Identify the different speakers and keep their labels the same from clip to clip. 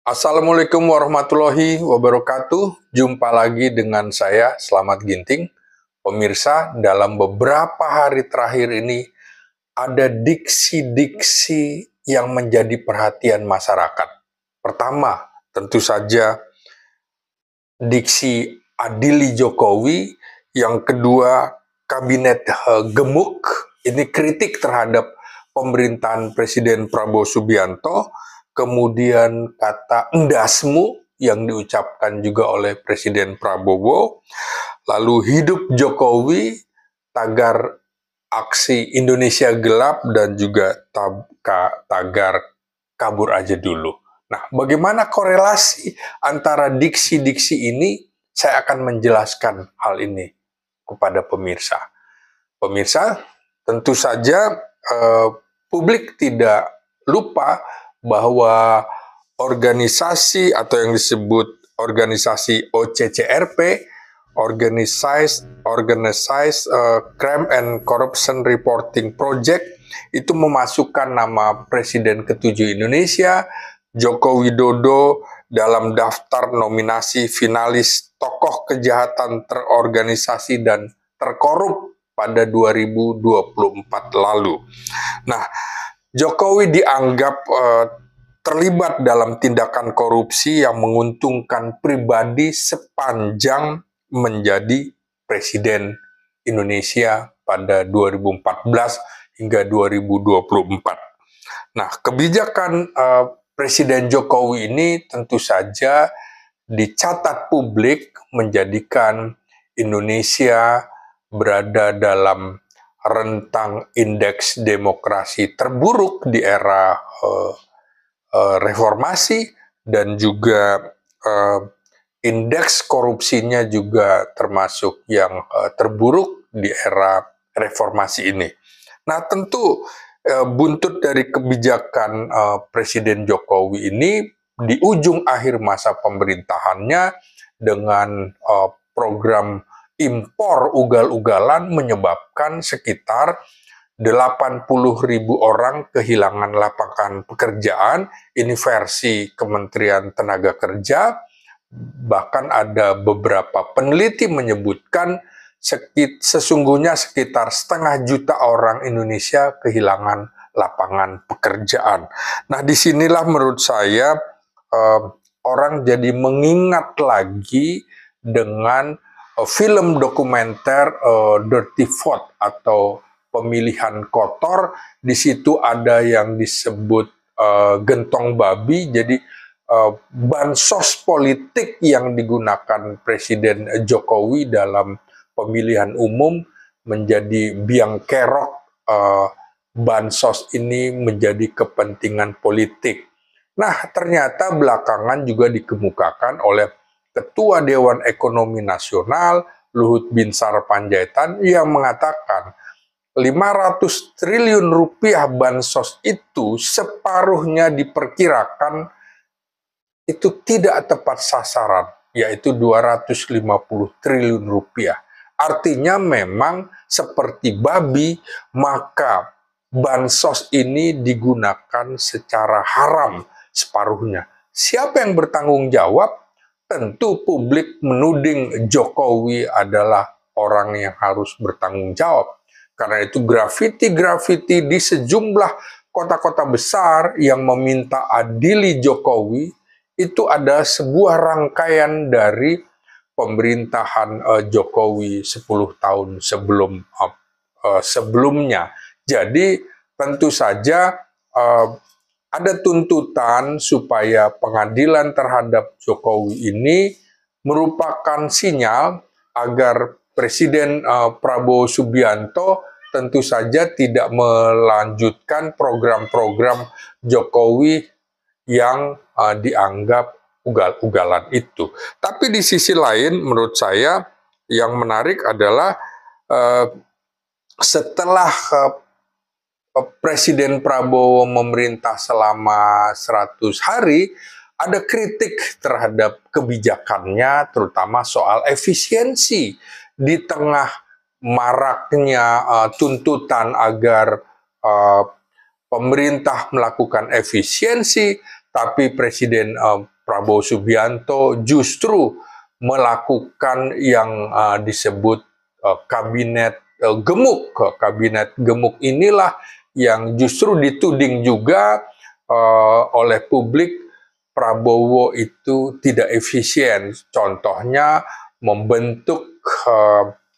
Speaker 1: Assalamualaikum warahmatullahi wabarakatuh. Jumpa lagi dengan saya, Slamet Ginting. Pemirsa, dalam beberapa hari terakhir ini ada diksi-diksi yang menjadi perhatian masyarakat. Pertama, tentu saja diksi adili Jokowi. Yang kedua, kabinet gemuk. Ini kritik terhadap pemerintahan Presiden Prabowo Subianto. Kemudian kata endasmu yang diucapkan juga oleh Presiden Prabowo. Lalu hidup Jokowi, tagar aksi Indonesia gelap, dan juga tagar kabur aja dulu. Nah, bagaimana korelasi antara diksi-diksi ini? Saya akan menjelaskan hal ini kepada pemirsa. Pemirsa, tentu saja publik tidak lupa bahwa organisasi atau yang disebut organisasi OCCRP, Organized Crime and Corruption Reporting Project, itu memasukkan nama Presiden ke-7 Indonesia, Joko Widodo, dalam daftar nominasi finalis tokoh kejahatan terorganisasi dan terkorup pada 2024 lalu. Nah, Jokowi dianggap terlibat dalam tindakan korupsi yang menguntungkan pribadi sepanjang menjadi Presiden Indonesia pada 2014 hingga 2024. Nah, kebijakan Presiden Jokowi ini tentu saja dicatat publik menjadikan Indonesia berada dalam rentang indeks demokrasi terburuk di era reformasi, dan juga indeks korupsinya juga termasuk yang terburuk di era reformasi ini. Nah, tentu buntut dari kebijakan Presiden Jokowi ini di ujung akhir masa pemerintahannya dengan program impor ugal-ugalan menyebabkan sekitar 80.000 orang kehilangan lapangan pekerjaan. Ini versi Kementerian Tenaga Kerja. Bahkan ada beberapa peneliti menyebutkan sesungguhnya sekitar 500.000 orang Indonesia kehilangan lapangan pekerjaan. Nah, disinilah menurut saya orang jadi mengingat lagi dengan film dokumenter Dirty Vote atau pemilihan kotor. Di situ ada yang disebut gentong babi. Jadi bansos politik yang digunakan Presiden Jokowi dalam pemilihan umum menjadi biang kerok. Bansos ini menjadi kepentingan politik. Nah, ternyata belakangan juga dikemukakan oleh Ketua Dewan Ekonomi Nasional Luhut Binsar Panjaitan yang mengatakan 500 triliun rupiah bansos itu separuhnya diperkirakan itu tidak tepat sasaran, yaitu 250 triliun rupiah. Artinya memang seperti babi, maka bansos ini digunakan secara haram separuhnya. Siapa yang bertanggung jawab? Tentu publik menuding Jokowi adalah orang yang harus bertanggung jawab. Karena itu grafiti-grafiti di sejumlah kota-kota besar yang meminta adili Jokowi itu ada sebuah rangkaian dari pemerintahan Jokowi 10 tahun sebelumnya. Jadi tentu saja ada tuntutan supaya pengadilan terhadap Jokowi ini merupakan sinyal agar Presiden Prabowo Subianto tentu saja tidak melanjutkan program-program Jokowi yang dianggap ugal-ugalan itu. Tapi di sisi lain menurut saya yang menarik adalah setelah Presiden Prabowo memerintah selama 100 hari, ada kritik terhadap kebijakannya, terutama soal efisiensi. Di tengah maraknya tuntutan agar pemerintah melakukan efisiensi, tapi Presiden Prabowo Subianto justru melakukan yang disebut kabinet gemuk. Kabinet gemuk inilah yang justru dituding juga oleh publik Prabowo itu tidak efisien. Contohnya membentuk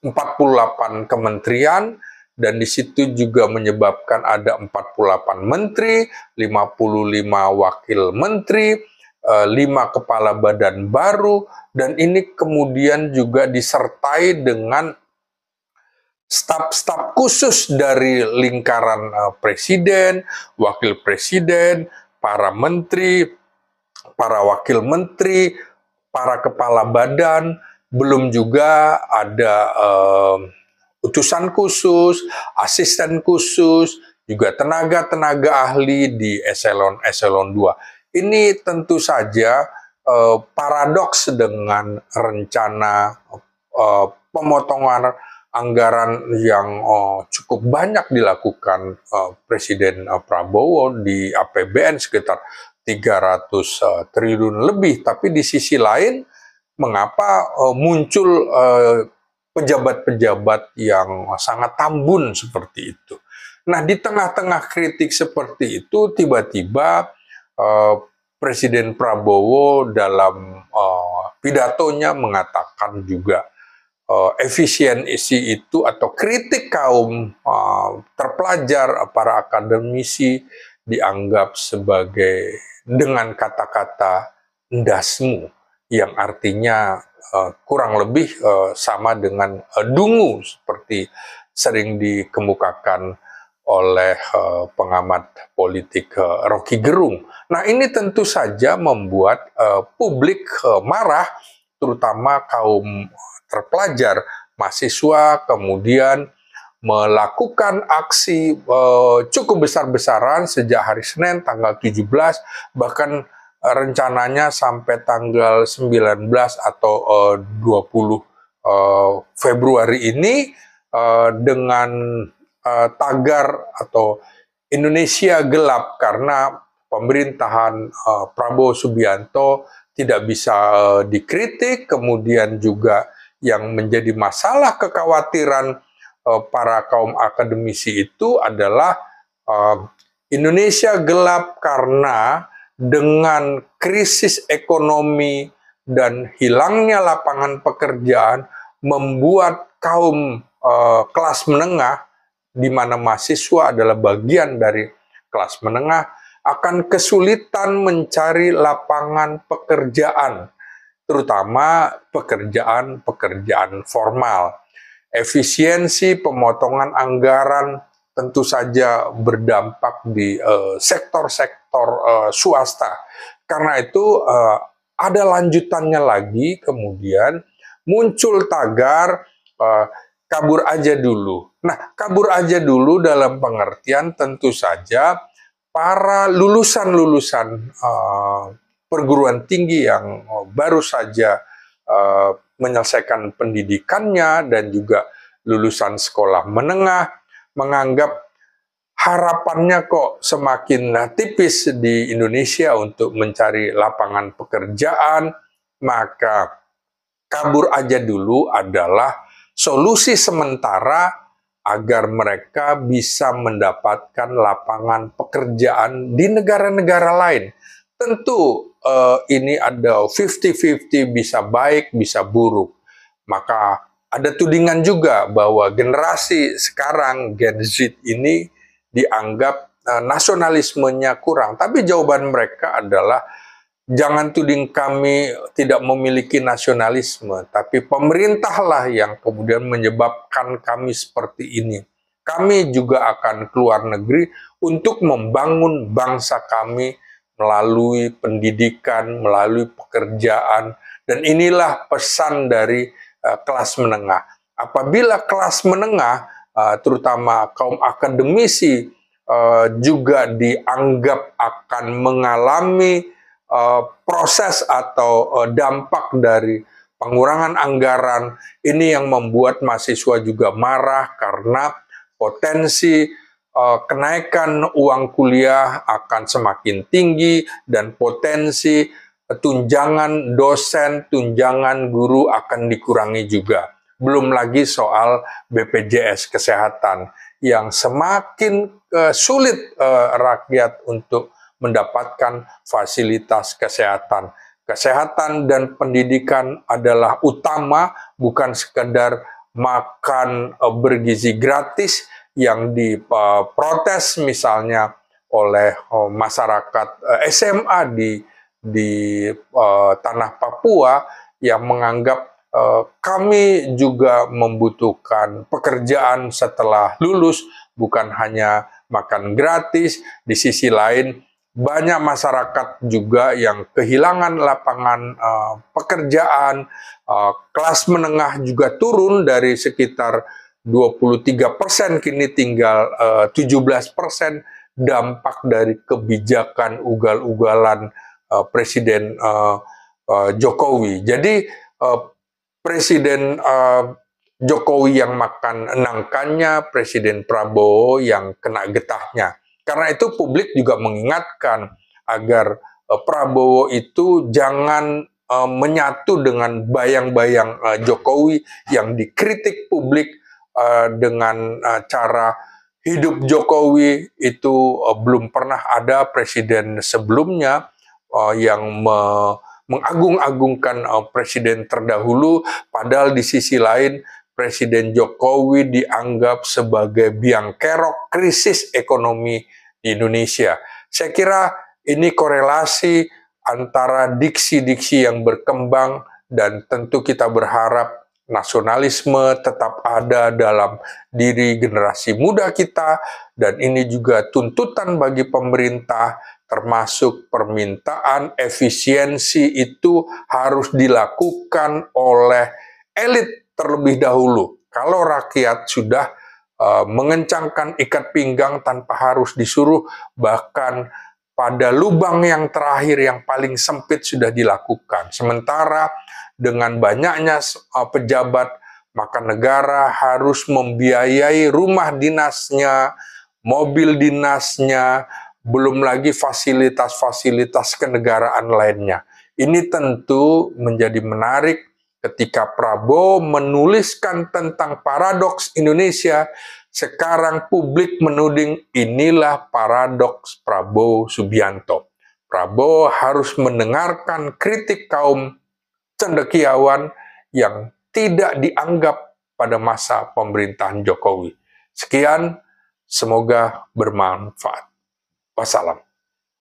Speaker 1: 48 kementerian, dan di situ juga menyebabkan ada 48 menteri, 55 wakil menteri, 5 kepala badan baru, dan ini kemudian juga disertai dengan staf-staf khusus dari lingkaran presiden, wakil presiden, para menteri, para wakil menteri, para kepala badan, belum juga ada utusan khusus, asisten khusus, juga tenaga-tenaga ahli di eselon 2. Ini tentu saja paradoks dengan rencana pemotongan anggaran yang cukup banyak dilakukan Presiden Prabowo di APBN sekitar 300 triliun lebih. Tapi di sisi lain, mengapa muncul pejabat-pejabat yang sangat tambun seperti itu? Nah, di tengah-tengah kritik seperti itu, tiba-tiba Presiden Prabowo dalam pidatonya mengatakan juga efisiensi itu atau kritik kaum terpelajar, para akademisi dianggap sebagai dengan kata-kata ndasmu, yang artinya kurang lebih sama dengan dungu, seperti sering dikemukakan oleh pengamat politik Rocky Gerung. Nah, ini tentu saja membuat publik marah, terutama kaum terpelajar, mahasiswa, kemudian melakukan aksi cukup besar-besaran sejak hari Senin tanggal 17, bahkan rencananya sampai tanggal 19 atau 20 Februari ini dengan tagar atau Indonesia gelap, karena pemerintahan Prabowo Subianto tidak bisa dikritik. Kemudian juga yang menjadi masalah kekhawatiran para kaum akademisi itu adalah Indonesia gelap karena dengan krisis ekonomi dan hilangnya lapangan pekerjaan membuat kaum kelas menengah, di mana mahasiswa adalah bagian dari kelas menengah, akan kesulitan mencari lapangan pekerjaan, terutama pekerjaan-pekerjaan formal. Efisiensi pemotongan anggaran tentu saja berdampak di sektor-sektor swasta. Karena itu ada lanjutannya lagi, kemudian muncul tagar kabur aja dulu. Nah, kabur aja dulu dalam pengertian tentu saja para lulusan-lulusan perguruan tinggi yang baru saja menyelesaikan pendidikannya dan juga lulusan sekolah menengah menganggap harapannya kok semakin tipis di Indonesia untuk mencari lapangan pekerjaan, maka kabur aja dulu adalah solusi sementara agar mereka bisa mendapatkan lapangan pekerjaan di negara-negara lain. Tentu ini ada 50-50, bisa baik, bisa buruk. Maka ada tudingan juga bahwa generasi sekarang, Gen Z ini, dianggap nasionalismenya kurang. Tapi jawaban mereka adalah, jangan tuding kami tidak memiliki nasionalisme, tapi pemerintahlah yang kemudian menyebabkan kami seperti ini. Kami juga akan keluar negeri untuk membangun bangsa kami melalui pendidikan, melalui pekerjaan, dan inilah pesan dari kelas menengah. Apabila kelas menengah, terutama kaum akademisi, juga dianggap akan mengalami proses atau dampak dari pengurangan anggaran, ini yang membuat mahasiswa juga marah karena potensi kenaikan uang kuliah akan semakin tinggi dan potensi tunjangan dosen, tunjangan guru akan dikurangi juga. Belum lagi soal BPJS Kesehatan yang semakin sulit rakyat untuk mendapatkan fasilitas kesehatan. Kesehatan dan pendidikan adalah utama, bukan sekedar makan bergizi gratis yang diprotes misalnya oleh masyarakat SMA di tanah Papua yang menganggap kami juga membutuhkan pekerjaan setelah lulus, bukan hanya makan gratis. Di sisi lain, banyak masyarakat juga yang kehilangan lapangan pekerjaan, kelas menengah juga turun dari sekitar 23% kini tinggal 17%, dampak dari kebijakan ugal-ugalan Presiden Jokowi. Jadi Presiden Jokowi yang makan nangkanya, Presiden Prabowo yang kena getahnya. Karena itu publik juga mengingatkan agar Prabowo itu jangan menyatu dengan bayang-bayang Jokowi yang dikritik publik dengan cara hidup Jokowi itu belum pernah ada presiden sebelumnya yang mengagung-agungkan presiden terdahulu, padahal di sisi lain Presiden Jokowi dianggap sebagai biang kerok krisis ekonomi di Indonesia. Saya kira ini korelasi antara diksi-diksi yang berkembang dan tentu kita berharap nasionalisme tetap ada dalam diri generasi muda kita, dan ini juga tuntutan bagi pemerintah, termasuk permintaan efisiensi itu harus dilakukan oleh elit terlebih dahulu. Kalau rakyat sudah mengencangkan ikat pinggang tanpa harus disuruh, bahkan pada lubang yang terakhir yang paling sempit sudah dilakukan. Sementara dengan banyaknya pejabat, maka negara harus membiayai rumah dinasnya, mobil dinasnya, belum lagi fasilitas-fasilitas kenegaraan lainnya. Ini tentu menjadi menarik ketika Prabowo menuliskan tentang paradoks Indonesia. Sekarang publik menuding inilah paradoks Prabowo Subianto. Prabowo harus mendengarkan kritik kaum cendekiawan yang tidak dianggap pada masa pemerintahan Jokowi. Sekian, semoga bermanfaat. Wassalam.